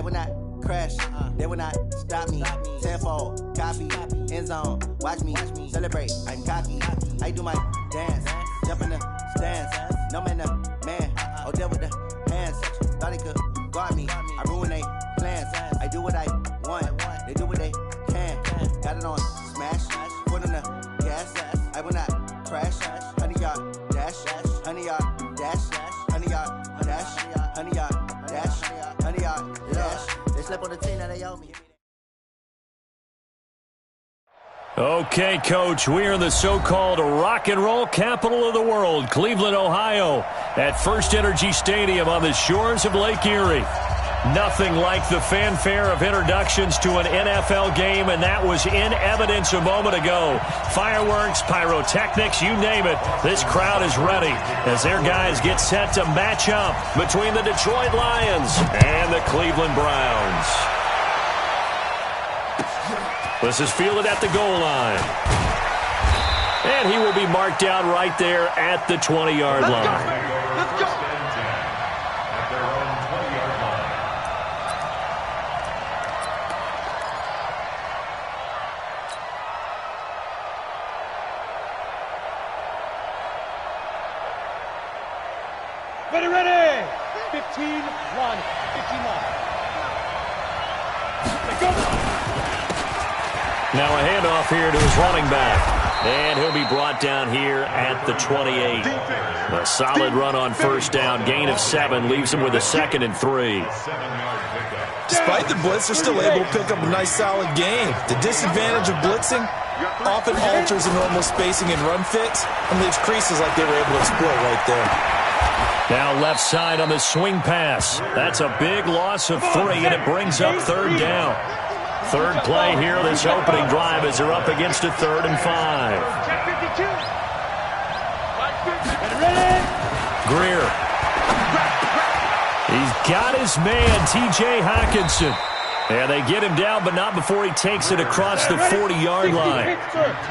will not crash. They will not stop me. Tenfold, copy, end zone. Watch me celebrate. I'm cocky. I do my dance. Jump in the stands. No man, the man. Oh, there with the hands. Thought he could guard me. I ruin they plans. I do what I want. They do what they can. Got it on smash. Put on the gas. I will not crash. 100-yard dash. 100-yard dash. 100-yard dash. 100-yard dash. 100-yard dash. They slept on the team that they owe me. Okay, Coach, we are in the so-called rock and roll capital of the world, Cleveland, Ohio, at First Energy Stadium on the shores of Lake Erie. Nothing like the fanfare of introductions to an NFL game, and that was in evidence a moment ago. Fireworks, pyrotechnics, you name it. This crowd is ready as their guys get set to match up between the Detroit Lions and the Cleveland Browns. This is fielded at the goal line. And he will be marked down right there at the 20-yard line. Let's go. Ready. 15-1. 15-1. Let's go. Now a handoff here to his running back. And he'll be brought down here at the 28. A solid run on first down. Gain of 7 leaves him with a 2nd and 3. Despite the blitz, they're still able to pick up a nice solid gain. The disadvantage of blitzing often alters the normal spacing and run fits and leaves creases like they were able to exploit right there. Now left side on the swing pass. That's a big loss of 3, and it brings up 3rd down. Third play here, this opening drive, as they're up against a 3rd and 5. Greer. He's got his man, T.J. Hawkinson. And they get him down, but not before he takes it across the 40-yard line.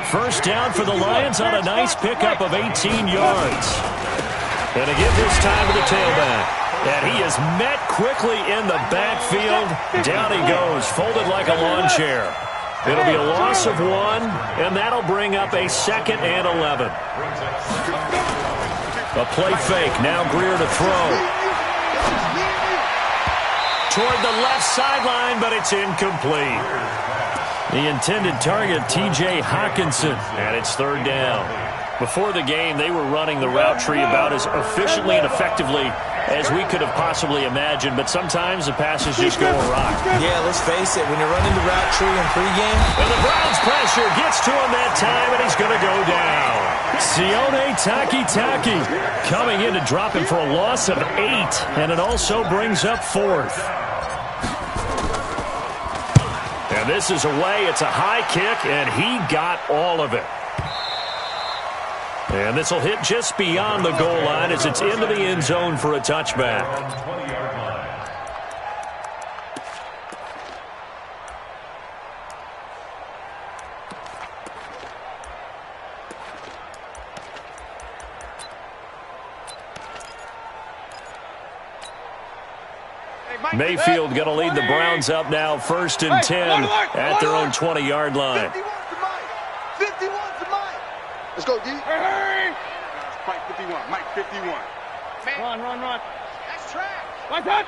First down for the Lions on a nice pickup of 18 yards. And again this time to the tailback. And he is met quickly in the backfield. Down he goes, folded like a lawn chair. It'll be a loss of 1, and that'll bring up a 2nd and 11. A play fake. Now Greer to throw. Toward the left sideline, but it's incomplete. The intended target, T.J. Hawkinson, and it's 3rd down. Before the game, they were running the route tree about as efficiently and effectively as we could have possibly imagined, but sometimes the passes just go awry. Yeah, let's face it, when you're running the route tree in pregame. And the Browns pressure gets to him that time, and he's going to go down. Sione Takitaki coming in to drop him for a loss of 8, and it also brings up 4th. And this is away. It's a high kick, and he got all of it. And this will hit just beyond the goal line as it's into the end zone for a touchback. Mayfield going to lead the Browns up now, 1st and 10 at their own 20-yard line. 51 to Mike. Let's go, D. Hey! Mike 51. Mike 51. Man. Run. That's track. Like that.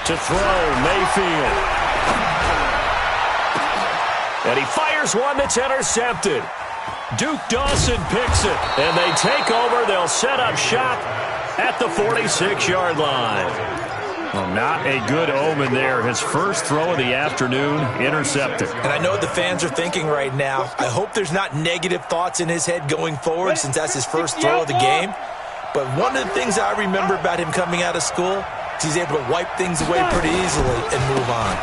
To throw, Mayfield. And he fires one that's intercepted. Duke Dawson picks it. And they take over. They'll set up shop at the 46-yard line. Well, not a good omen there. His first throw of the afternoon, intercepted. And I know what the fans are thinking right now. I hope there's not negative thoughts in his head going forward since that's his first throw of the game. But one of the things I remember about him coming out of school is he's able to wipe things away pretty easily and move on.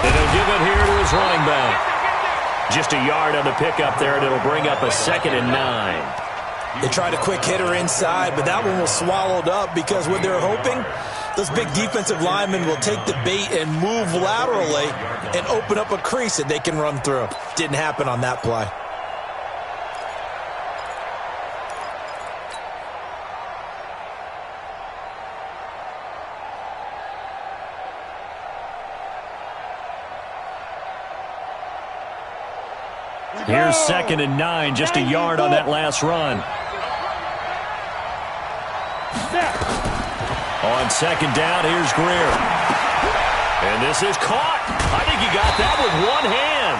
And he'll give it here to his running back. Just a yard on the pickup there, and it'll bring up a 2nd and 9. They tried a quick hitter inside, but that one was swallowed up because what they're hoping, those big defensive linemen will take the bait and move laterally and open up a crease that they can run through. Didn't happen on that play. Here's 2nd and 9, just a yard on that last run. On 2nd down, here's Greer. And this is caught. I think he got that with one hand.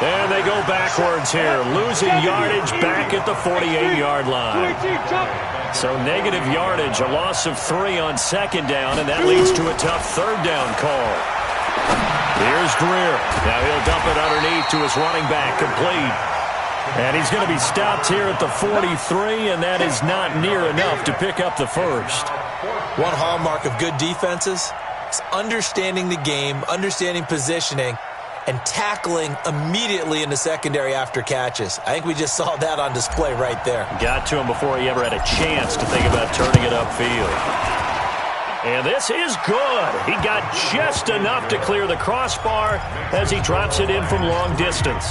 And they go backwards here, losing yardage back at the 48-yard line. So negative yardage, a loss of 3 on 2nd down, and that leads to a tough 3rd down call. Here's Greer. Now he'll dump it underneath to his running back, complete. And he's going to be stopped here at the 43, and that is not near enough to pick up the first. One hallmark of good defenses is understanding the game, understanding positioning, and tackling immediately in the secondary after catches. I think we just saw that on display right there. Got to him before he ever had a chance to think about turning it upfield. And this is good. He got just enough to clear the crossbar as he drops it in from long distance.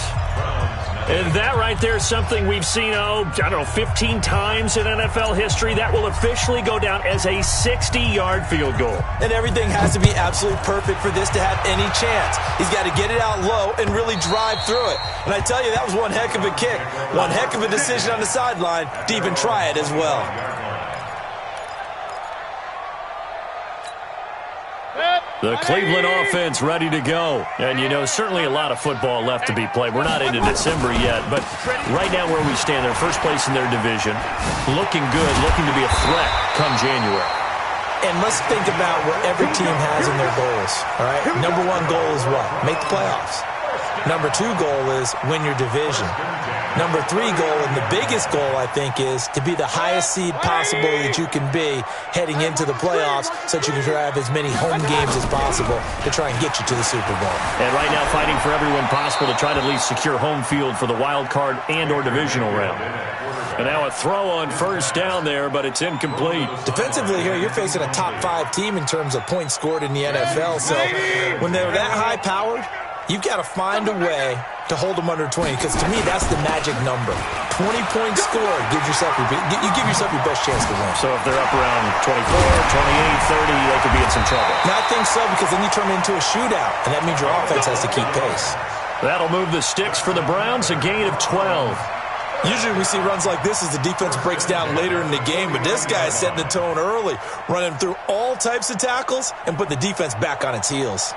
And that right there is something we've seen, 15 times in NFL history. That will officially go down as a 60-yard field goal. And everything has to be absolutely perfect for this to have any chance. He's got to get it out low and really drive through it. And I tell you, that was one heck of a kick. One heck of a decision on the sideline to even try it as well. The Cleveland offense ready to go. And, certainly a lot of football left to be played. We're not into December yet, but right now where we stand, they're first place in their division. Looking good, looking to be a threat come January. And let's think about what every team has in their goals, all right? Number 1 goal is what? Make the playoffs. Number 2 goal is win your division. Number 3 goal, and the biggest goal, I think, is to be the highest seed possible that you can be heading into the playoffs so that you can have as many home games as possible to try and get you to the Super Bowl. And right now fighting for everyone possible to try to at least secure home field for the wild card and or divisional round. And now a throw on 1st down there, but it's incomplete. Defensively here, you're facing a top 5 team in terms of points scored in the NFL. So when they're that high-powered, you've got to find a way to hold them under 20, because to me, that's the magic number. 20 points scored gives yourself you give yourself your best chance to win. So if they're up around 24, 28, 30, they could be in some trouble. No, I think so, because then you turn it into a shootout, and that means your offense has to keep pace. That'll move the sticks for the Browns, a gain of 12. Usually we see runs like this as the defense breaks down later in the game, but this guy is setting the tone early, running through all types of tackles and put the defense back on its heels.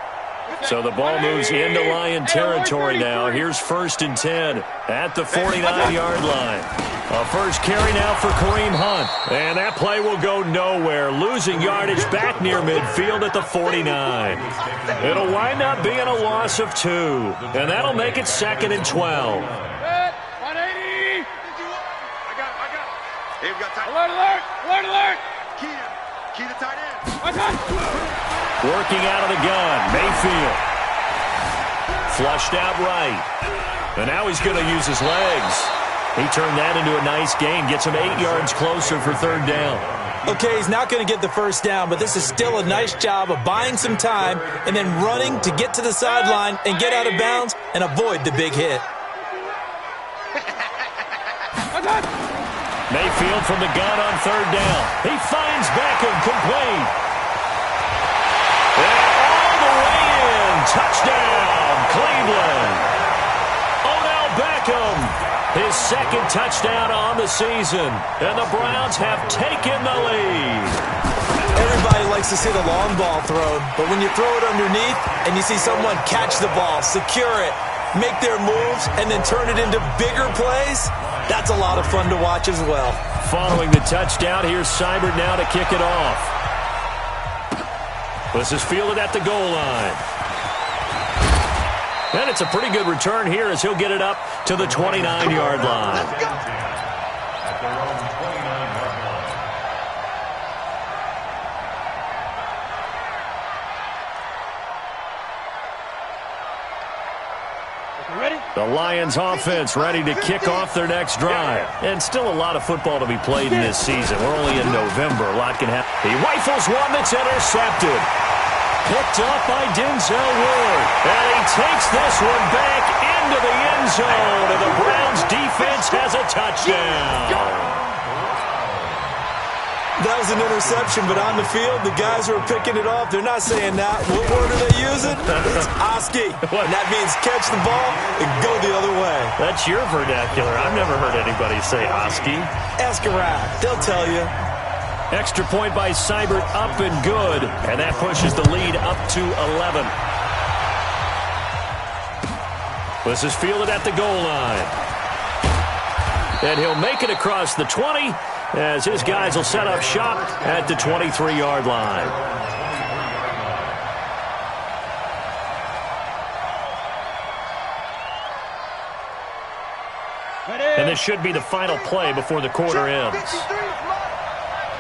So the ball moves into Lion territory now. Here's 1st and 10 at the 49-yard line. A first carry now for Kareem Hunt. And that play will go nowhere, losing yardage back near midfield at the 49. It'll wind up being a loss of 2. And that'll make it 2nd and 12. 180. I got it. Hey, we got tight end. Alert. Key to tight end. Working out of the gun, Mayfield. Flushed out right. And now he's going to use his legs. He turned that into a nice gain. Gets him 8 yards closer for 3rd down. Okay, he's not going to get the 1st down, but this is still a nice job of buying some time and then running to get to the sideline and get out of bounds and avoid the big hit. Mayfield from the gun on 3rd down. He finds Beckham complete. And all the way in. Touchdown, Cleveland. Odell Beckham, his 2nd touchdown on the season. And the Browns have taken the lead. Everybody likes to see the long ball thrown, but when you throw it underneath and you see someone catch the ball, secure it, make their moves, and then turn it into bigger plays, that's a lot of fun to watch as well. Following the touchdown, here's Seibert now to kick it off. This is fielded at the goal line. And it's a pretty good return here as he'll get it up to the 29-yard line. The Lions offense ready to kick off their next drive. And still a lot of football to be played in this season. We're only in November. A lot can happen. He rifles one that's intercepted. Picked up by Denzel Ward. And he takes this one back into the end zone. And the Browns defense has a touchdown. That was an interception, but on the field, the guys who are picking it off, they're not saying that. What word are they using? It's Oski. And that means catch the ball and go the other way. That's your vernacular. I've never heard anybody say Oski. Ask around. They'll tell you. Extra point by Seibert, up and good. And that pushes the lead up to 11. This is fielded at the goal line. And he'll make it across the 20 as his guys will set up shop at the 23-yard line. And this should be the final play before the quarter ends.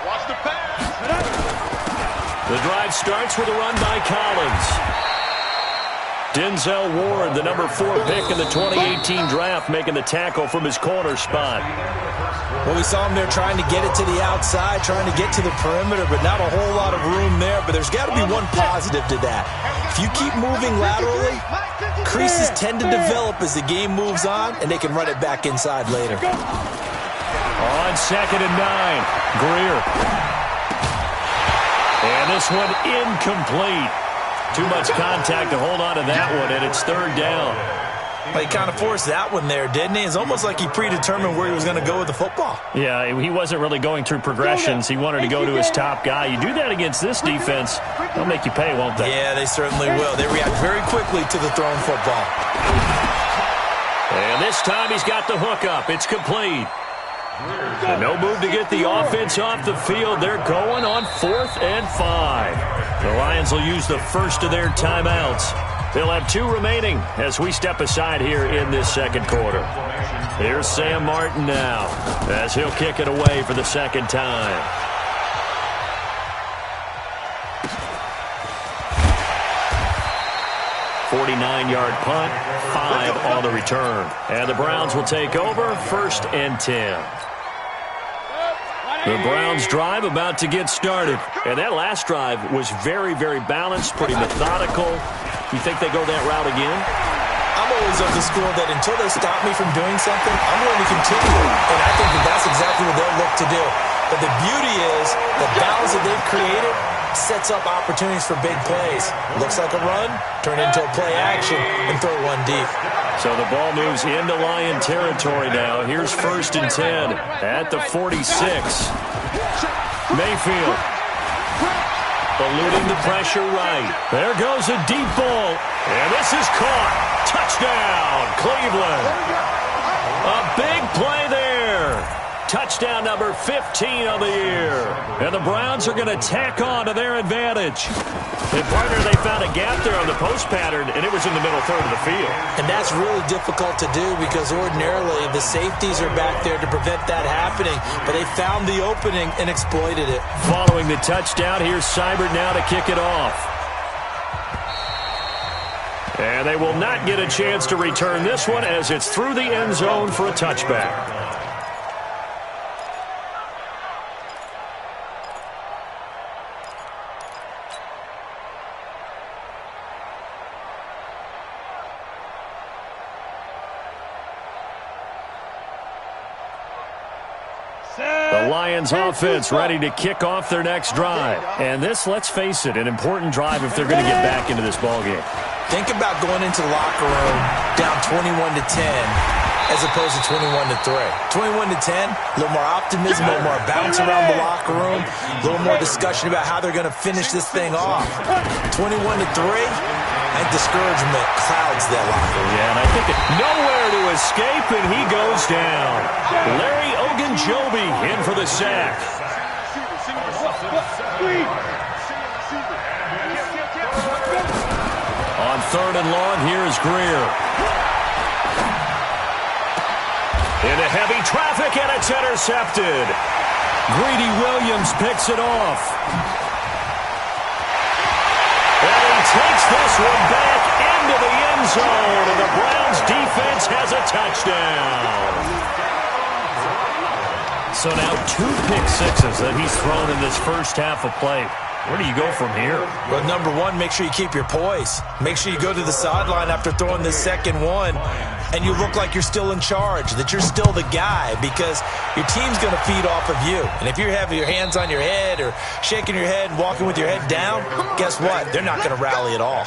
Watch the pass. The drive starts with a run by Collins. Denzel Ward, the number 4 pick in the 2018 draft, making the tackle from his corner spot. Well, we saw him there trying to get it to the outside, trying to get to the perimeter, but not a whole lot of room there. But there's got to be one positive to that. If you keep moving laterally, creases tend to develop as the game moves on, and they can run it back inside later. On 2nd and 9, Greer. And this one incomplete. Too much contact to hold on to that one, and it's 3rd down. Well, he kind of forced that one there, didn't he? It's almost like he predetermined where he was going to go with the football. Yeah, he wasn't really going through progressions. He wanted to go to his top guy. You do that against this defense, they'll make you pay, won't they? Yeah, they certainly will. They react very quickly to the thrown football. And this time he's got the hook up. It's complete. So no move to get the offense off the field. They're going on 4th and 5. The Lions will use the first of their timeouts. They'll have 2 remaining as we step aside here in this second quarter. Here's Sam Martin now as he'll kick it away for the second time. .49-yard punt, 5 on the return. And the Browns will take over 1st and 10. The Browns drive about to get started. And that last drive was very, very balanced, pretty methodical. You think they go that route again? I'm always of the school that until they stop me from doing something, I'm going to continue. And I think that that's exactly what they'll look to do. But the beauty is the balance that they've created sets up opportunities for big plays. Looks like a run, turn into a play action, and throw one deep. So the ball moves into Lion territory now. Here's 1st and 10 at the 46. Mayfield eluding the pressure right. There goes a deep ball, and this is caught. Touchdown, Cleveland. A big play there. Touchdown number 15 of the year. And the Browns are going to tack on to their advantage. And partner, they found a gap there on the post pattern, and it was in the middle third of the field. And that's really difficult to do because ordinarily the safeties are back there to prevent that happening. But they found the opening and exploited it. Following the touchdown, here's Seibert now to kick it off. And they will not get a chance to return this one as it's through the end zone for a touchback. The Lions offense ready to kick off their next drive. And this, let's face it, an important drive if they're going to get back into this ballgame. Think about going into the locker room down 21-10 as opposed to 21-3. 21-10, a little more optimism, a little more bounce around the locker room, a little more discussion about how they're going to finish this thing off. 21-3, I think discouragement clouds that locker room. Yeah, and I think nowhere to escape, and he goes down. Larry Ogunjobi in for the sack. On 3rd and long, here's Greer. Into heavy traffic, and it's intercepted. Greedy Williams picks it off. And he takes this one back into the end zone, and the Browns defense has a touchdown. So now 2 pick sixes that he's thrown in this first half of play. Where do you go from here? Well, number one, make sure you keep your poise. Make sure you go to the sideline after throwing the second one, and you look like you're still in charge, that you're still the guy, because your team's going to feed off of you. And if you're having your hands on your head or shaking your head and walking with your head down, guess what? They're not going to rally at all.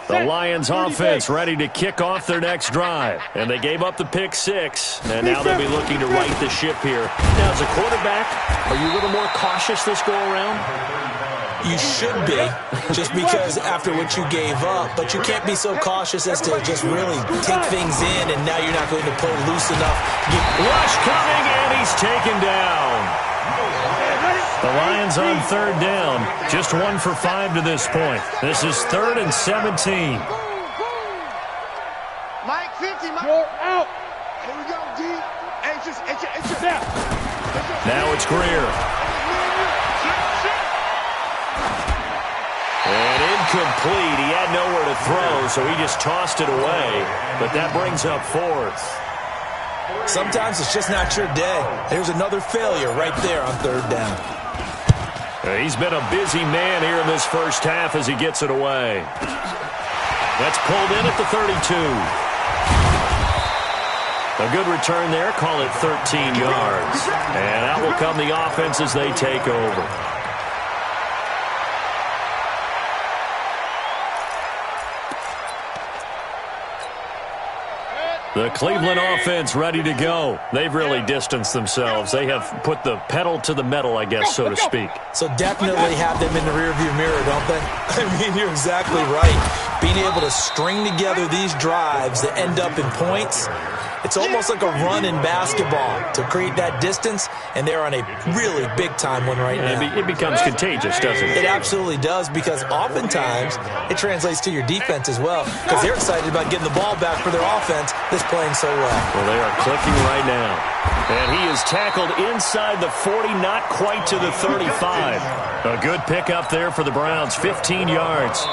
The Lions offense ready to kick off their next drive. And they gave up the pick 6. And now they'll be looking to right the ship here. Now, as a quarterback, are you a little more cautious this go-around? You should be, just because after what you gave up. But you can't be so cautious as to just really take things in, and now you're not going to play loose enough. Rush coming, and he's taken down. The Lions on third down. Just 1 for 5 to this point. This is 3rd and 17. Mike 50, Mike. You're out. Here we go, D. Now it's Greer. And incomplete. He had nowhere to throw, so he just tossed it away. But that brings up 4th. Sometimes it's just not your day. There's another failure right there on third down. He's been a busy man here in this first half as he gets it away. That's pulled in at the 32. A good return there. Call it 13 yards. And out will come the offense as they take over. The Cleveland offense ready to go. They've really distanced themselves. They have put the pedal to the metal, I guess, so to speak. So definitely have them in the rearview mirror, don't they? I mean, you're exactly right. Being able to string together these drives that end up in points, it's almost like a run in basketball to create that distance, and they're on a really big-time one right now. It becomes contagious, doesn't it? It absolutely does, because oftentimes it translates to your defense as well, because they're excited about getting the ball back for their offense that's playing so well. Well, they are clicking right now. And he is tackled inside the 40, not quite to the 35. A good pickup there for the Browns, 15 yards.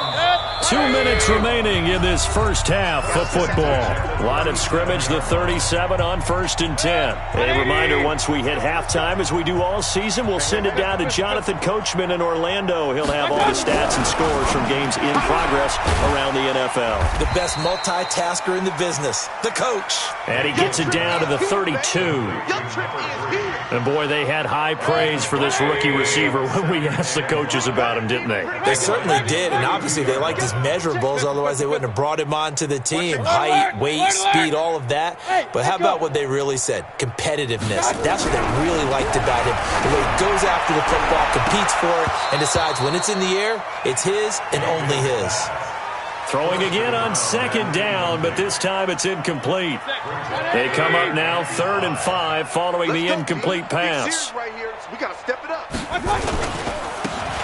2 minutes remaining in this first half of football. Line of scrimmage, the 37 on 1st and 10. A reminder, once we hit halftime, as we do all season, we'll send it down to Jonathan Coachman in Orlando. He'll have all the stats and scores from games in progress around the NFL. The best multitasker in the business, the coach. And he gets it down to the 32. And boy, they had high praise for this rookie receiver when we asked the coaches about him, didn't they? They certainly did, and obviously they liked his measurables, otherwise they wouldn't have brought him onto the team. Height, weight, speed, all of that. But how about what they really said? Competitiveness. That's what they really liked about him. The way he goes after the football, competes for it, and decides when it's in the air, it's his and only his. Throwing again on 2nd down, but this time it's incomplete. They come up now 3rd and 5 following the incomplete pass. We got to step it up.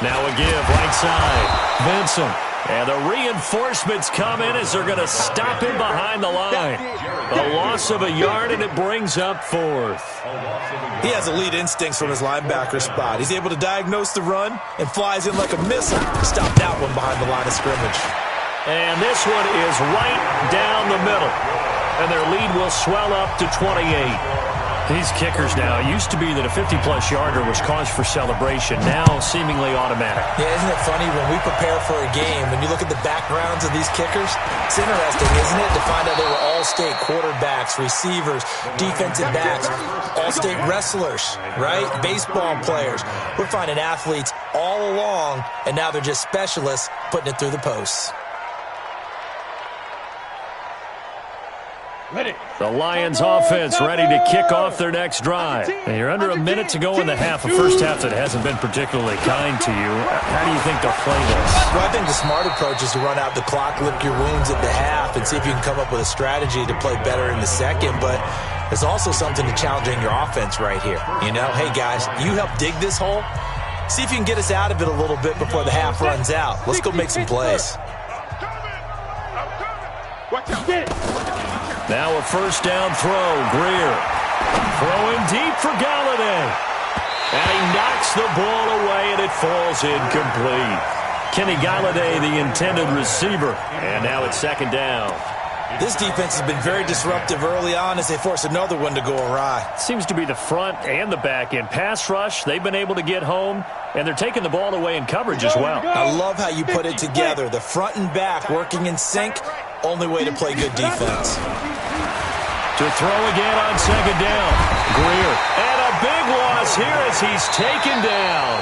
Now a give, right side. Vincent. And the reinforcements come in as they're going to stop him behind the line. A loss of a yard, and it brings up 4th. He has elite instincts from his linebacker spot. He's able to diagnose the run and flies in like a missile. Stop that one behind the line of scrimmage. And this one is right down the middle. And their lead will swell up to 28. These kickers now, it used to be that a 50-plus yarder was cause for celebration, now seemingly automatic. Yeah, isn't it funny when we prepare for a game, when you look at the backgrounds of these kickers, it's interesting, isn't it, to find out they were all-state quarterbacks, receivers, defensive backs, all-state wrestlers, right? Baseball players. We're finding athletes all along, and now they're just specialists putting it through the posts. The Lions offense ready to kick off their next drive. And you're under a minute to go in the half, a first half that hasn't been particularly kind to you. How do you think they'll play this? Well, I think the smart approach is to run out the clock, lick your wounds at the half, and see if you can come up with a strategy to play better in the second. But there's also something to challenging your offense right here. You know, hey, guys, you help dig this hole. See if you can get us out of it a little bit before the half runs out. Let's go make some plays. Watch out. Get it. Now a first down throw. Greer throwing deep for Galladay. And he knocks the ball away, and it falls incomplete. Kenny Galladay, the intended receiver. And now it's second down. This defense has been very disruptive early on as they force another one to go awry. Seems to be the front and the back end. Pass rush, they've been able to get home, and they're taking the ball away in coverage as well. I love how you put it together. The front and back working in sync, only way to play good defense. To throw again on second down. Greer. And a big loss here as he's taken down.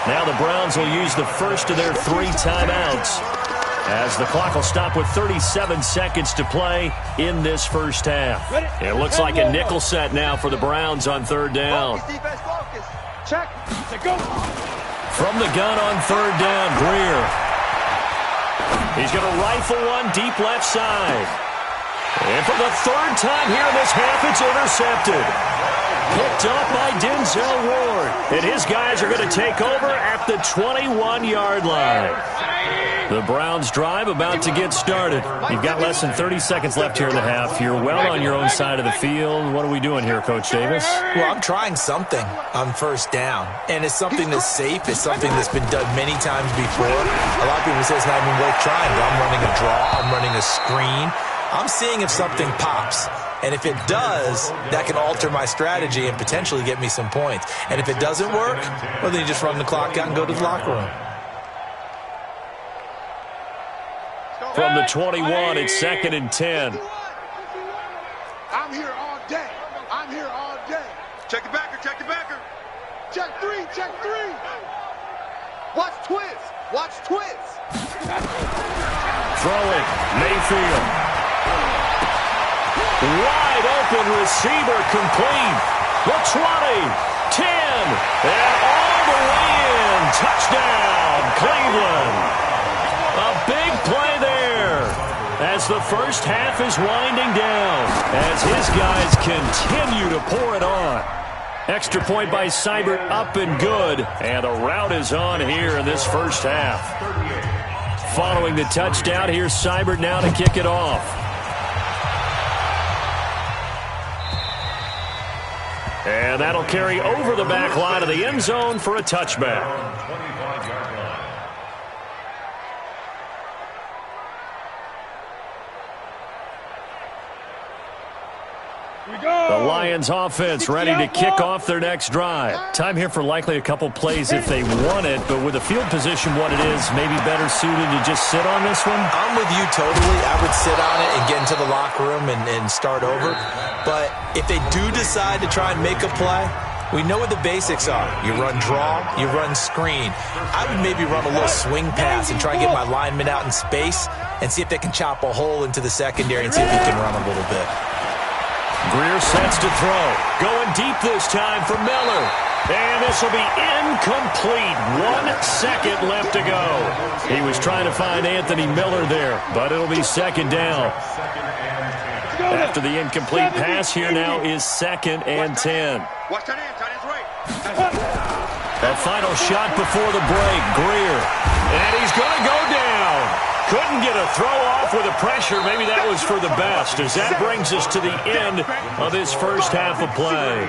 Now the Browns will use the first of their 3 timeouts, as the clock will stop with 37 seconds to play in this first half. It looks like a nickel set now for the Browns on third down. Check. From the gun on third down, Greer. He's going to rifle one deep left side. And for the third time here in this half, it's intercepted. Picked up by Denzel Ward. And his guys are going to take over at the 21-yard line. The Browns drive about to get started. You've got less than 30 seconds left here in the half. You're well on your own side of the field. What are we doing here, Coach Davis? Well, I'm trying something on first down. And it's something that's safe. It's something that's been done many times before. A lot of people say it's not even worth trying, but I'm running a draw. I'm running a screen. I'm seeing if something pops. And if it does, that can alter my strategy and potentially get me some points. And if it doesn't work, well, then you just run the clock out and go to the locker room. From the 21, it's second and 10. I'm here all day. I'm here all day. Check the backer, check the backer. Check 3, check 3. Watch twist. Watch twist. Throw it. Mayfield. Wide open receiver complete. The 20, 10, and all the way in. Touchdown, Cleveland. A big play there as the first half is winding down, as his guys continue to pour it on. Extra point by Seibert, up and good, and the route is on here in this first half. Following the touchdown, here's Seibert now to kick it off. And that'll carry over the back line of the end zone for a touchback. The Lions offense ready to kick off their next drive. Time here for likely a couple plays if they want it, but with the field position what it is, maybe better suited to just sit on this one? I'm with you totally. I would sit on it and get into the locker room and start over. But if they do decide to try and make a play, we know what the basics are. You run draw, you run screen. I would maybe run a little swing pass and try and get my linemen out in space and see if they can chop a hole into the secondary and see if he can run a little bit. Greer sets to throw. Going deep this time for Miller. And this will be incomplete. 1 second left to go. He was trying to find Anthony Miller there, but it'll be second down. After the incomplete pass, here now is second and 10. Watch that end, tight end's right. That final shot before the break, Greer. And he's going to go down. Couldn't get a throw off with the pressure. Maybe that was for the best, as that brings us to the end of this first half of play.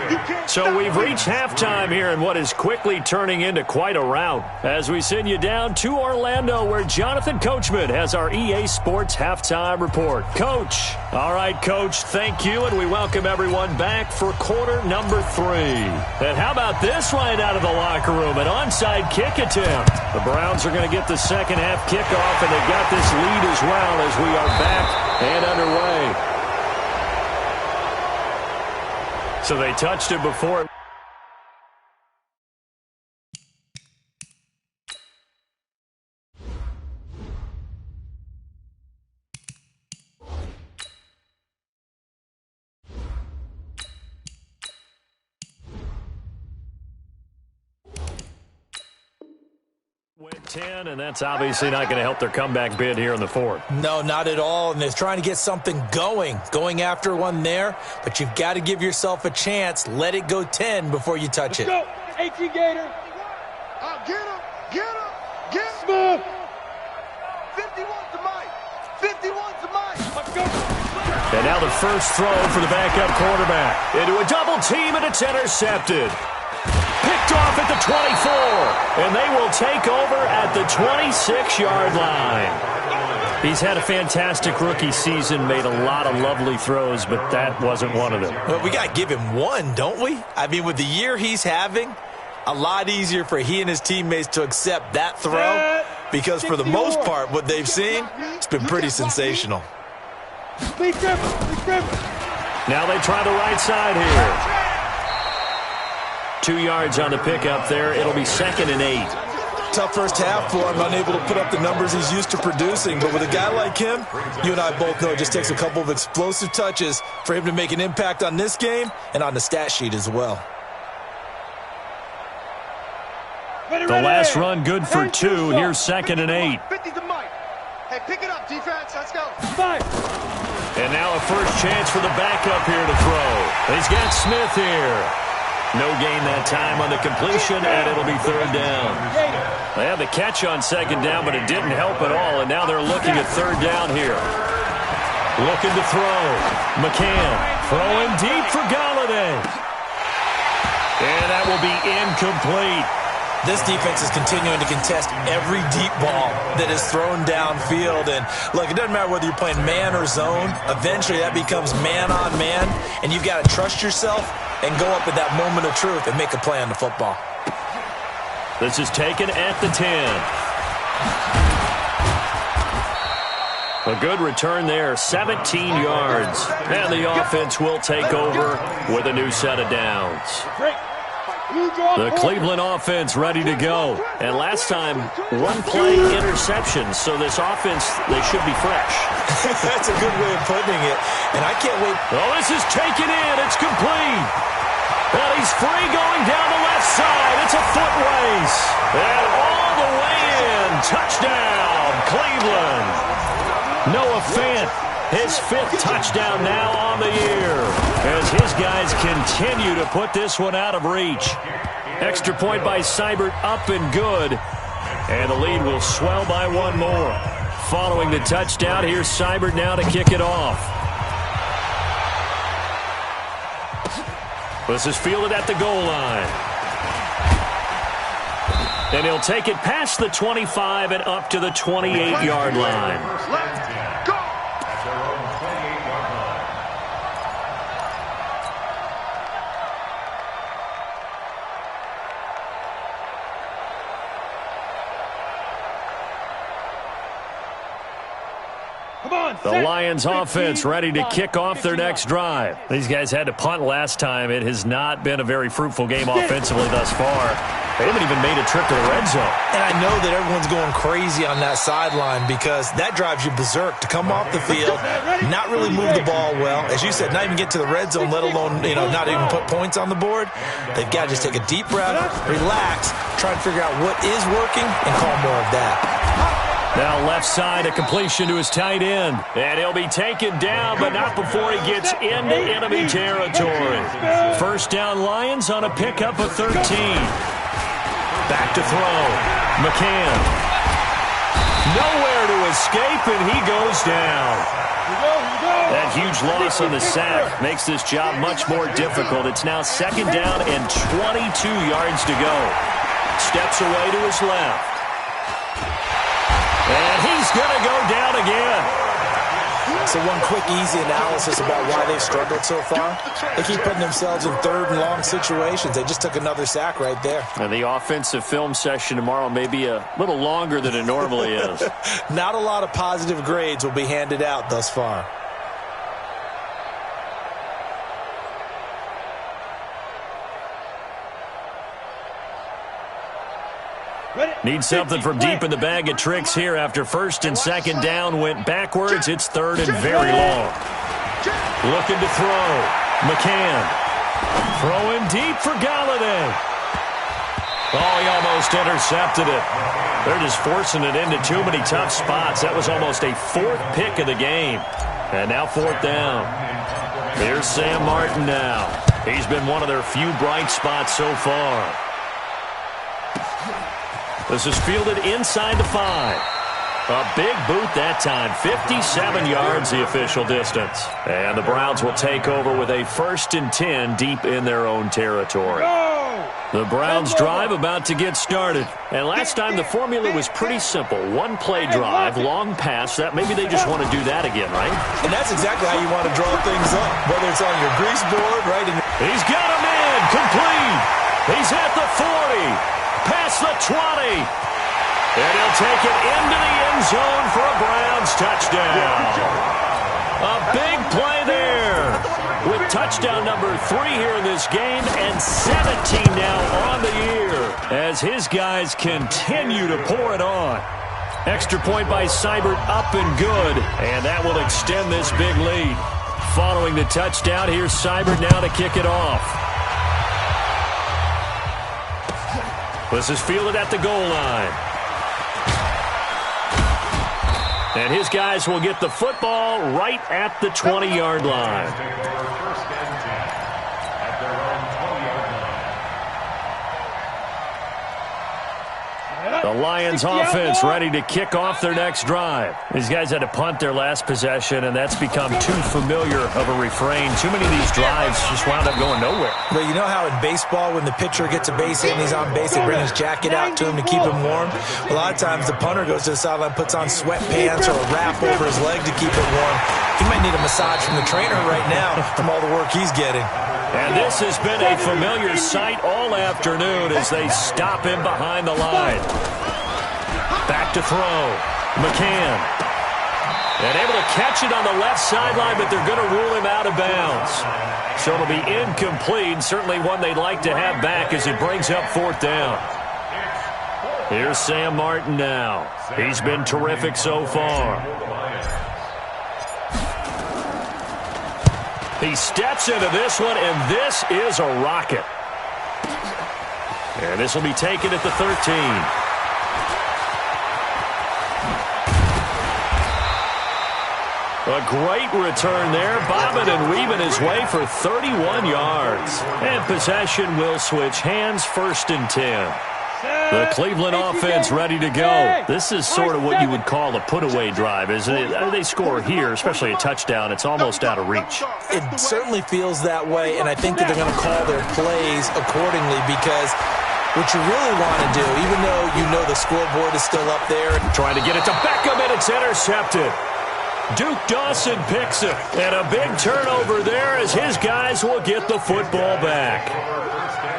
So we've reached halftime here in what is quickly turning into quite a rout, as we send you down to Orlando, where Jonathan Coachman has our EA Sports halftime report. Coach. All right, Coach, thank you, and we welcome everyone back for quarter number 3. And how about this right out of the locker room? An onside kick attempt. The Browns are going to get the second half kickoff, and they've got this lead as well as we are back and underway. So they touched it before. Went 10, and that's obviously not going to help their comeback bid here in the fourth. No, not at all, and they're trying to get something going after one there, but you've got to give yourself a chance. Let it go 10 before you touch it. Let's go, 18 Gator. Get him, get him, get him. Smooth. 51 to Mike, 51 to Mike. Let's go. And now the first throw for the backup quarterback. Into a double team, and it's intercepted. Picked Picked off at the 24, and they will take over at the 26-yard line. He's had a fantastic rookie season, made a lot of lovely throws, but that wasn't one of them. Well, we got to give him one, don't we? I mean, with the year he's having, a lot easier for he and his teammates to accept that throw because for the most part, what they've seen, it's been pretty sensational. Now they try the right side here. 2 yards on the pickup there. It'll be 2nd and 8. Tough first half for him, unable to put up the numbers he's used to producing. But with a guy like him, you and I both know it just takes a couple of explosive touches for him to make an impact on this game and on the stat sheet as well. The last run good for 2. Here's 2nd and 8. 50 to Mike. Hey, pick it up, defense. Let's go. And now a first chance for the backup here to throw. He's got Smith here. No gain that time on the completion, and it'll be 3rd down. They had the catch on 2nd down, but it didn't help at all, and now they're looking at 3rd down here. Looking to throw. McCann throwing deep for Galladay. And that will be incomplete. This defense is continuing to contest every deep ball that is thrown downfield. And, look, it doesn't matter whether you're playing man or zone. Eventually, that becomes man-on-man, and you've got to trust yourself and go up at that moment of truth and make a play on the football. This is taken at the 10. A good return there, 17 yards. And the offense will take over with a new set of downs. The Cleveland offense ready to go. And last time, 1 play interception. So this offense, they should be fresh. That's a good way of putting it. And I can't wait. Oh, this is taken in. It's complete. And he's free going down the left side. It's a foot race. And all the way in. Touchdown, Cleveland. Noah Fant, his 5th touchdown now on the year, as his guys continue to put this one out of reach. Extra point by Seibert, up and good. And the lead will swell by 1 more. Following the touchdown, here's Seibert now to kick it off. This is fielded at the goal line. And he'll take it past the 25 and up to the 28-yard line. Let's go. The Lions offense ready to kick off their next drive. These guys had to punt last time. It has not been a very fruitful game offensively thus far. They haven't even made a trip to the red zone. And I know that everyone's going crazy on that sideline because that drives you berserk to come off the field, not really move the ball well. As you said, not even get to the red zone, let alone, not even put points on the board. They've got to just take a deep breath, relax, try to figure out what is working, and call more of that. Now left side, a completion to his tight end. And he'll be taken down, but not before he gets into enemy territory. First down Lions on a pickup of 13. Back to throw. McCann. Nowhere to escape, and he goes down. That huge loss on the sack makes this job much more difficult. It's now 2nd down and 22 yards to go. Steps away to his left. And he's going to go down again. So one quick, easy analysis about why they've struggled so far. They keep putting themselves in 3rd and long situations. They just took another sack right there. And the offensive film session tomorrow may be a little longer than it normally is. Not a lot of positive grades will be handed out thus far. Need something from deep in the bag of tricks here after 1st and 2nd down went backwards. It's 3rd and very long. Looking to throw. McCann. Throwing deep for Galladay. Oh, he almost intercepted it. They're just forcing it into too many tough spots. That was almost a 4th pick of the game. And now 4th down. Here's Sam Martin now. He's been one of their few bright spots so far. This is fielded inside the 5. A big boot that time. 57 yards the official distance. And the Browns will take over with a 1st and 10 deep in their own territory. The Browns drive about to get started. And last time the formula was pretty simple. One play drive, long pass. That maybe they just want to do that again, right? And that's exactly how you want to draw things up, whether it's on your grease board, right? He's got him in, complete. He's at the 40, past the 20. And he'll take it into the end zone for a Browns touchdown. A big play there with touchdown number 3 here in this game and 17 now on the year as his guys continue to pour it on. Extra point by Seibert up and good, and that will extend this big lead. Following the touchdown, here's Seibert now to kick it off. This is fielded at the goal line. And his guys will get the football right at the 20-yard line. The Lions offense ready to kick off their next drive. These guys had to punt their last possession, and that's become too familiar of a refrain. Too many of these drives just wound up going nowhere. Well, you know how in baseball, when the pitcher gets a base hit and he's on base, they bring his jacket out to him to keep him warm? A lot of times the punter goes to the sideline, puts on sweatpants or a wrap over his leg to keep it warm. He might need a massage from the trainer right now from all the work he's getting. And this has been a familiar sight all afternoon as they stop him behind the line. Back to throw. McCann. And able to catch it on the left sideline, but they're going to rule him out of bounds. So it'll be incomplete, certainly one they'd like to have back as it brings up 4th down. Here's Sam Martin now. He's been terrific so far. He steps into this one, and this is a rocket. And this will be taken at the 13. A great return there, bobbing and weaving his way for 31 yards. And possession will switch hands, 1st and 10. The Cleveland offense ready to go. This is sort of what you would call a put-away drive, isn't it? They score here, especially a touchdown. It's almost out of reach. It certainly feels that way, and I think that they're going to call their plays accordingly because what you really want to do, even though you know the scoreboard is still up there. Trying to get it to Beckham, and it's intercepted. Duke Dawson picks it, and a big turnover there as his guys will get the football back.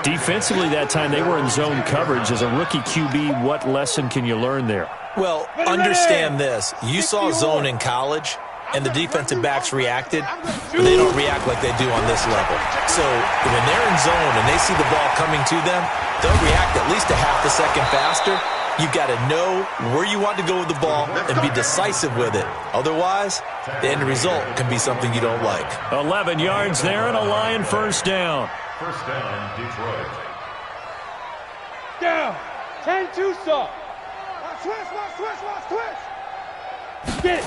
Defensively that time, they were in zone coverage. As a rookie QB, what lesson can you learn there? Well, understand this. You saw zone in college, and the defensive backs reacted, but they don't react like they do on this level. So when they're in zone and they see the ball coming to them, they'll react at least a half a second faster. You've got to know where you want to go with the ball and be decisive with it. Otherwise, the end result can be something you don't like. 11 yards there and a Lion 1st down. 1st down, Detroit. Down. 10-2 saw. Switch. Get it.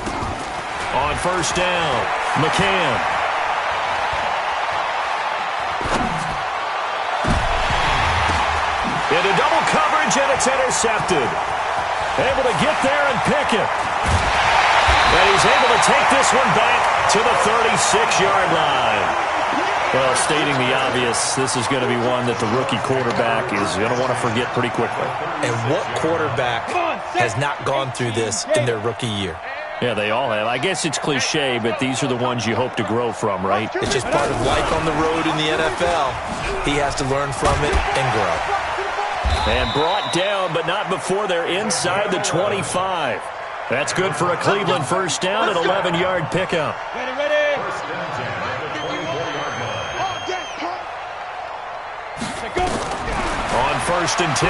On 1st down, McCann. Into double coverage, and it's intercepted. Able to get there and pick it. And he's able to take this one back to the 36-yard line. Well, stating the obvious, this is going to be one that the rookie quarterback is going to want to forget pretty quickly. And what quarterback has not gone through this in their rookie year? Yeah, they all have. I guess it's cliche, but these are the ones you hope to grow from, right? It's just part of life on the road in the NFL. He has to learn from it and grow. And brought down, but not before they're inside the 25. That's good for a Cleveland 1st down, an 11-yard pickup. Ready. On 1st and 10,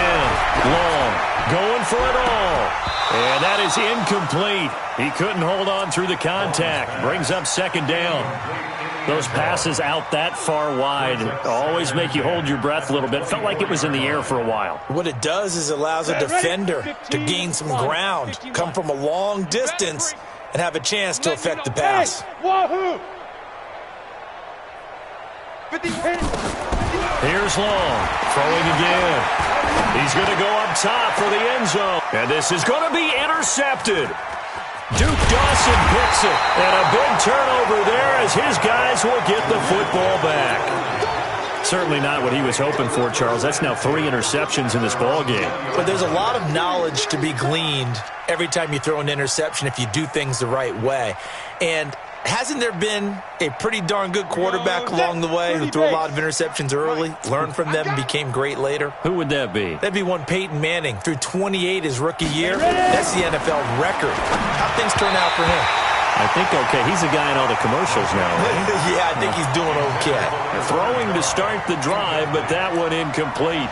Long, going for it all. And that is incomplete. He couldn't hold on through the contact. Brings up 2nd down. Those passes out that far wide always make you hold your breath a little bit. Felt like it was in the air for a while. What it does is it allows a defender to gain some ground, come from a long distance, and have a chance to affect the pass. Wahoo! Here's Long, throwing again. He's going to go up top for the end zone. And this is going to be intercepted. Duke Dawson picks it. And a big turnover there as his guys will get the football back. certainly not what he was hoping for, Charles. That's now 3 interceptions in this ball game. But there's a lot of knowledge to be gleaned every time you throw an interception if you do things the right way. And hasn't there been a pretty darn good quarterback along the way who threw a lot of interceptions early, learned from them, and became great later? Who would that be? That'd be one Peyton Manning. Threw 28 his rookie year. That's the NFL record. How'd things turn out for him? I think okay. He's a guy in all the commercials now, right? Yeah, I think he's doing okay. Throwing to start the drive, but that one incomplete.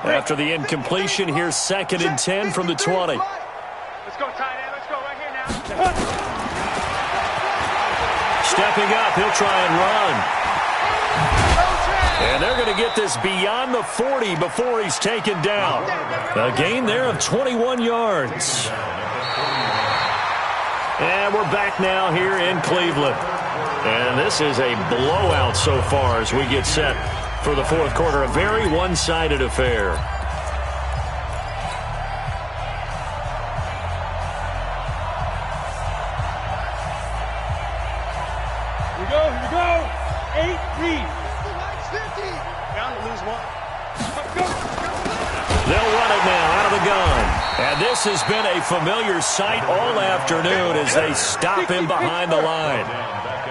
After the incompletion, here's 2nd and 10 from the 20. Let's go, tight end. Let's go right here now. Stepping up, he'll try and run. And they're going to get this beyond the 40 before he's taken down. A gain there of 21 yards. And we're back now here in Cleveland. And this is a blowout so far as we get set for the 4th quarter. A very one-sided affair. Here we go. 8-3. Bound to lose one. They'll run it now out of the gun. And this has been a familiar sight all afternoon as they stop him behind the line.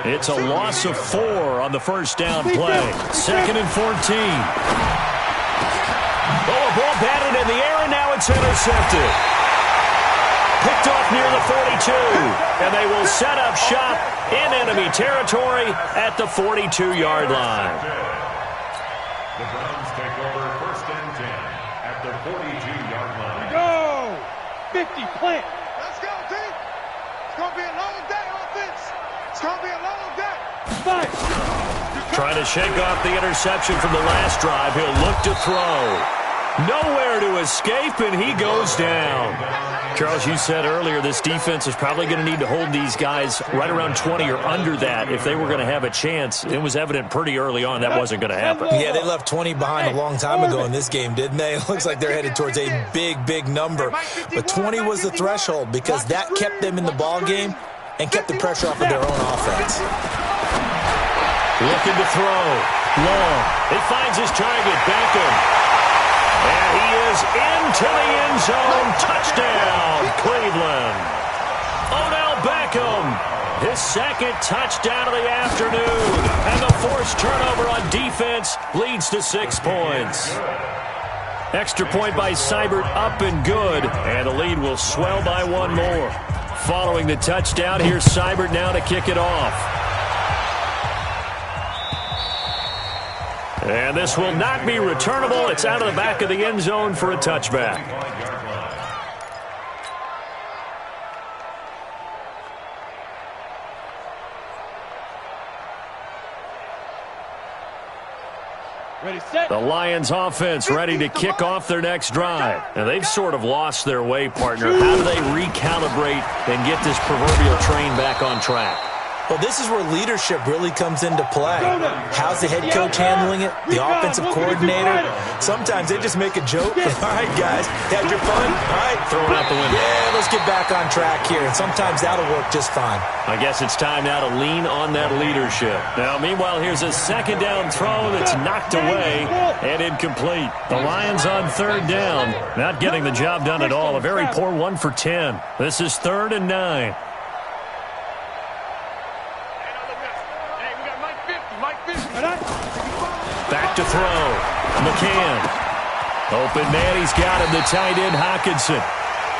It's a loss of 4 on the first down play. 2nd and 14. Oh, a ball batted in the air, and now it's intercepted. Picked off near the 42, and they will set up shop in enemy territory at the 42-yard line. The Browns take over 1st and 10 at the 42-yard line. Go! 50, plant. Let's go, team. It's going to be a long day on offense. It's going to be a long day. 5. Trying to shake off the interception from the last drive. He'll look to throw. Nowhere to escape, and he goes down. Charles, you said earlier this defense is probably going to need to hold these guys right around 20 or under that if they were going to have a chance. It was evident pretty early on that wasn't going to happen. Yeah, they left 20 behind a long time ago in this game, didn't they? It looks like they're headed towards a big, big number. But 20 was the threshold because that kept them in the ball game and kept the pressure off of their own offense. Looking to throw. Long. He finds his target. Beckham. And he is into the end zone. Touchdown, Cleveland. Odell Beckham, his 2nd touchdown of the afternoon. And the forced turnover on defense leads to 6 points. Extra point by Seibert, up and good. And the lead will swell by 1 more. Following the touchdown, here's Seibert now to kick it off. And this will not be returnable. It's out of the back of the end zone for a touchback. Ready, set. The Lions offense ready to kick off their next drive. And they've sort of lost their way, partner. How do they recalibrate and get this proverbial train back on track? Well, this is where leadership really comes into play. How's the head coach handling it? The offensive coordinator? Sometimes they just make a joke. All right, guys, had your fun? All right, throw it out the window. Yeah, let's get back on track here. And sometimes that'll work just fine. I guess it's time now to lean on that leadership. Now, meanwhile, here's a 2nd down throw that's knocked away and incomplete. The Lions on 3rd down, not getting the job done at all. A very poor 1 for 10. This is 3rd and 9. Back to throw. McCann. Open man, he's got him, the tight end Hockenson.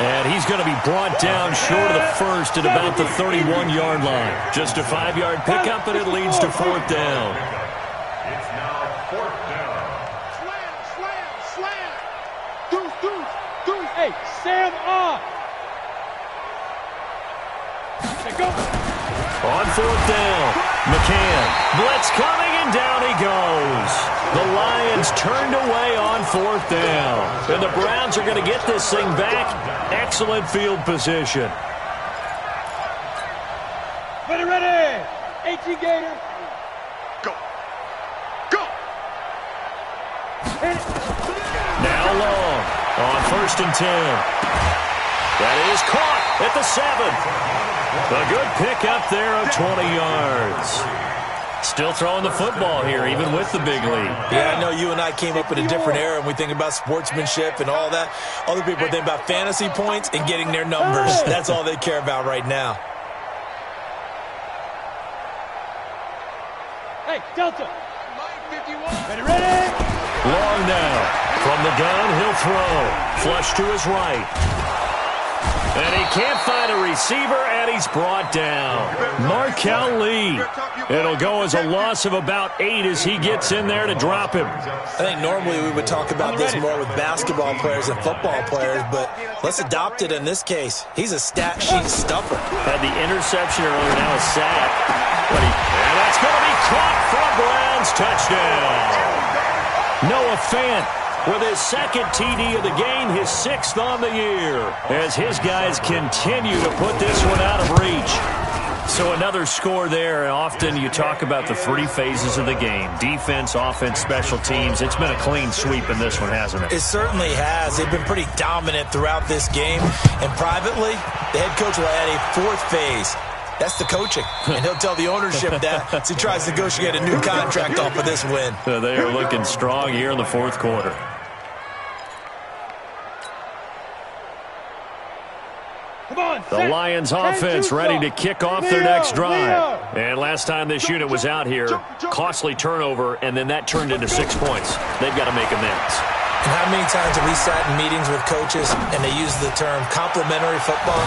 And he's going to be brought down short of the first at about the 31-yard line. Just a 5-yard pickup, and it leads to 4th down. It's now 4th down. Slam. Deuce. Hey, Sam off. Go. On 4th down, McCann. Blitz coming, and down he goes. The Lions turned away on 4th down. And the Browns are going to get this thing back. Excellent field position. Ready. 18 Gator. Go. first and 10. That is caught at the 7. A good pick up there of 20 yards. Still throwing the football here, even with the big lead. Yeah, I know you and I came up in a different era, and we think about sportsmanship and all that. Other people think about fantasy points and getting their numbers. That's all they care about right now. Hey, Delta. Ready? Long now. From the gun, he'll throw. Flush to his right. And he can't find a receiver, and he's brought down. Markel Lee. It'll go as a loss of about 8 as he gets in there to drop him. I think normally we would talk about this more with basketball players and football players, but let's adopt it in this case. He's a stat sheet stuffer. Had the interception earlier, now a sack. And that's going to be caught for a Browns touchdown. Noah Fant with his second TD of the game, his 6th on the year, as his guys continue to put this one out of reach. So another score there, and often you talk about the 3 phases of the game: defense, offense, special teams. It's been a clean sweep in this one, hasn't it? It certainly has. They've been pretty dominant throughout this game, and privately, the head coach will add a 4th phase. That's the coaching, and he'll tell the ownership that as he tries to negotiate a new contract off of this win. They are looking strong here in the 4th quarter. The Lions offense ready to kick off their next drive. And last time this unit was out here, costly turnover, and then that turned into 6 points. They've got to make amends. And how many times have we sat in meetings with coaches and they use the term complementary football?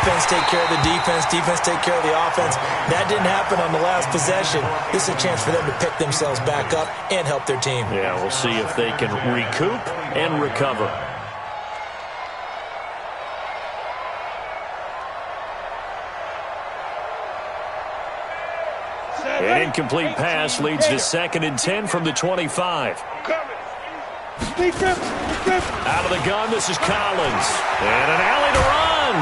Offense take care of the defense, defense take care of the offense. That didn't happen on the last possession. This is a chance for them to pick themselves back up and help their team. Yeah, we'll see if they can recoup and recover. An incomplete pass leads to 2nd and 10 from the 25. Out of the gun, this is Collins. And an alley to run.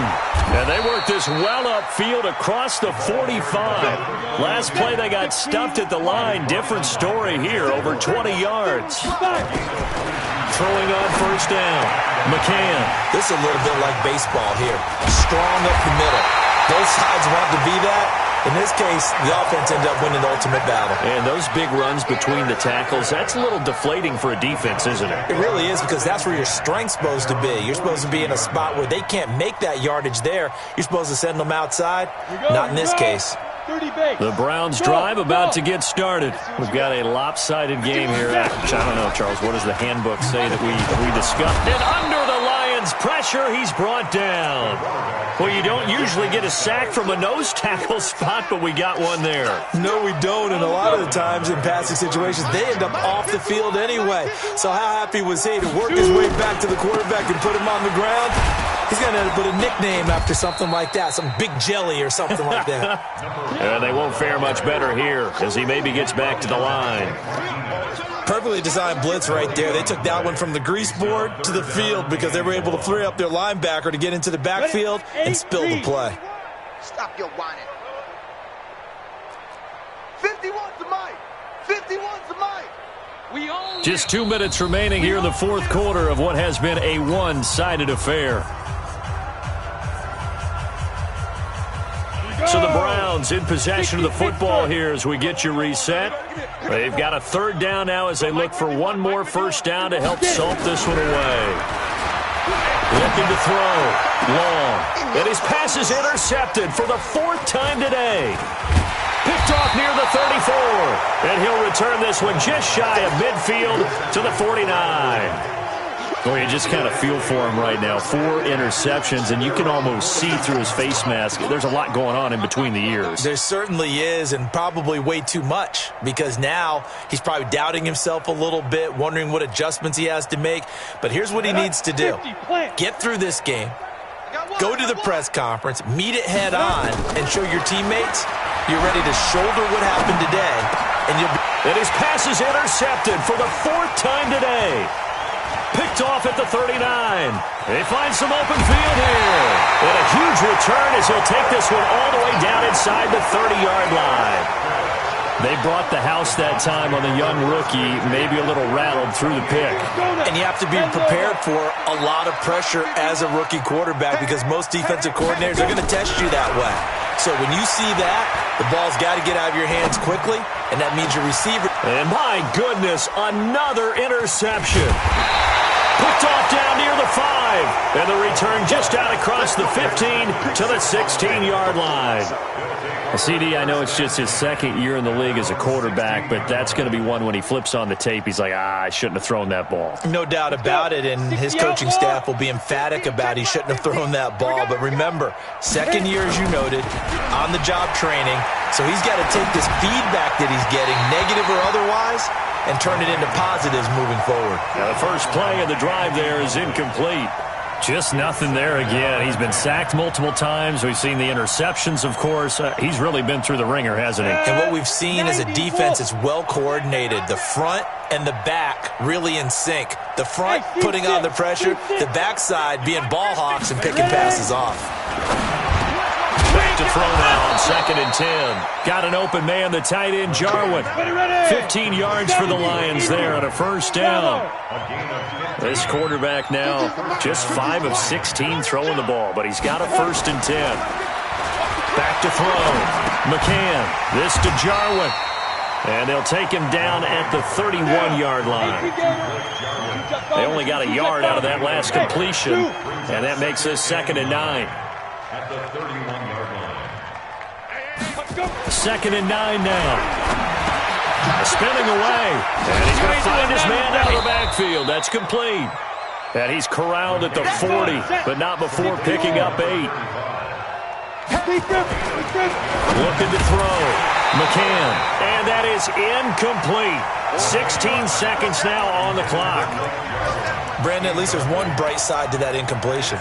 And they work this well upfield across the 45. Last play, they got stuffed at the line. Different story here, over 20 yards. Throwing on first down. McCann. This is a little bit like baseball here. Strong up the middle. Both sides want to be that. In this case, the offense ended up winning the ultimate battle. And those big runs between the tackles, that's a little deflating for a defense, isn't it? It really is, because that's where your strength's supposed to be. You're supposed to be in a spot where they can't make that yardage there. You're supposed to send them outside. Not in this case. The Browns drive about to get started. We've got a lopsided game here. I don't know, Charles, what does the handbook say that we discussed? And under the Lions' pressure, he's brought down. Well, you don't usually get a sack from a nose tackle spot, but we got one there. No, we don't, and a lot of the times in passing situations, they end up off the field anyway. So how happy was he to work his way back to the quarterback and put him on the ground? He's going to end up with a nickname after something like that, some Big Jelly or something like that. And they won't fare much better here as he maybe gets back to the line. Perfectly designed blitz right there. They took that one from the grease board to the field because they were able to free up their linebacker to get into the backfield and spill the play. Stop your whining. 51's the mic. 51's the mic. Just 2 minutes remaining here in the 4th quarter of what has been a one-sided affair. So the Browns in possession of the football here as we get you reset. They've got a 3rd down now as they look for one more first down to help salt this one away. Looking to throw. Long. And his pass is intercepted for the 4th time today. Picked off near the 34. And he'll return this one just shy of midfield to the 49. Well, you just kind of feel for him right now. 4 interceptions, and you can almost see through his face mask. There's a lot going on in between the ears. There certainly is, and probably way too much, because now he's probably doubting himself a little bit, wondering what adjustments he has to make. But here's what he needs to do. Get through this game, go to the press conference, meet it head on, and show your teammates you're ready to shoulder what happened today. And his pass is intercepted for the 4th time today. Picked off at the 39. They find some open field here. And a huge return as he'll take this one all the way down inside the 30-yard line. They brought the house that time on the young rookie, maybe a little rattled through the pick. And you have to be prepared for a lot of pressure as a rookie quarterback because most defensive coordinators are going to test you that way. So when you see that, the ball's got to get out of your hands quickly, and that means your receiver. And my goodness, another interception. Picked off down near the 5. And the return just out across the 15 to the 16-yard line. CD, I know it's just his second year in the league as a quarterback, but that's going to be one when he flips on the tape. He's like, I shouldn't have thrown that ball. No doubt about it, and his coaching staff will be emphatic about he shouldn't have thrown that ball. But remember, second year, as you noted, on-the-job training, so he's got to take this feedback that he's getting, negative or otherwise, and turn it into positives moving forward. Now, the first play of the drive there is incomplete. Just nothing there again. He's been sacked multiple times. We've seen the interceptions, of course. He's really been through the ringer, hasn't he? And what we've seen is a defense that's well coordinated. The front and the back really in sync. The front putting on the pressure, the backside being ball hawks and picking passes off. Back to throw now on 2nd and 10. Got an open man, the tight end, Jarwin. 15 yards for the Lions there on a first down. This quarterback now just 5 of 16 throwing the ball, but he's got a 1st and 10. Back to throw. McCann. This to Jarwin. And they'll take him down at the 31-yard line. They only got a yard out of that last completion, and that makes this 2nd and 9. At the 31-yard line. 2nd and 9 now. Spinning away, and he's going to find his man out of the backfield. That's complete. And he's corralled at the 40, but not before picking up 8. Looking to throw. McCann, and that is incomplete. 16 seconds now on the clock. Brandon, at least there's one bright side to that incompletion.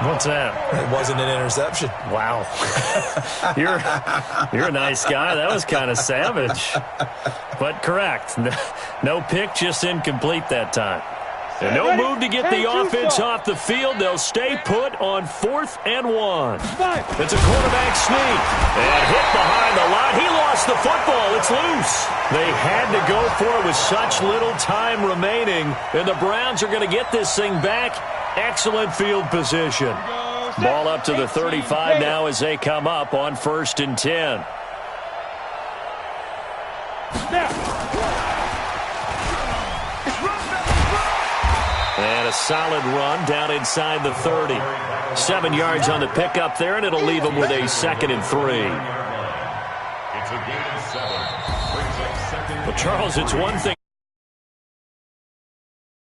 What's that? It wasn't an interception. Wow. You're a nice guy. That was kind of savage. But correct. No pick, just incomplete that time. And no move to get the offense off the field. They'll stay put on 4th and 1. It's a quarterback sneak. And hit behind the line. He lost the football. It's loose. They had to go for it with such little time remaining. And the Browns are going to get this thing back. Excellent field position. Ball up to the 35 now as they come up on 1st and 10. And a solid run down inside the 30. 7 yards on the pickup there, and it'll leave them with a 2nd and 3. It's a gain of 7. Well, Charles, it's one thing.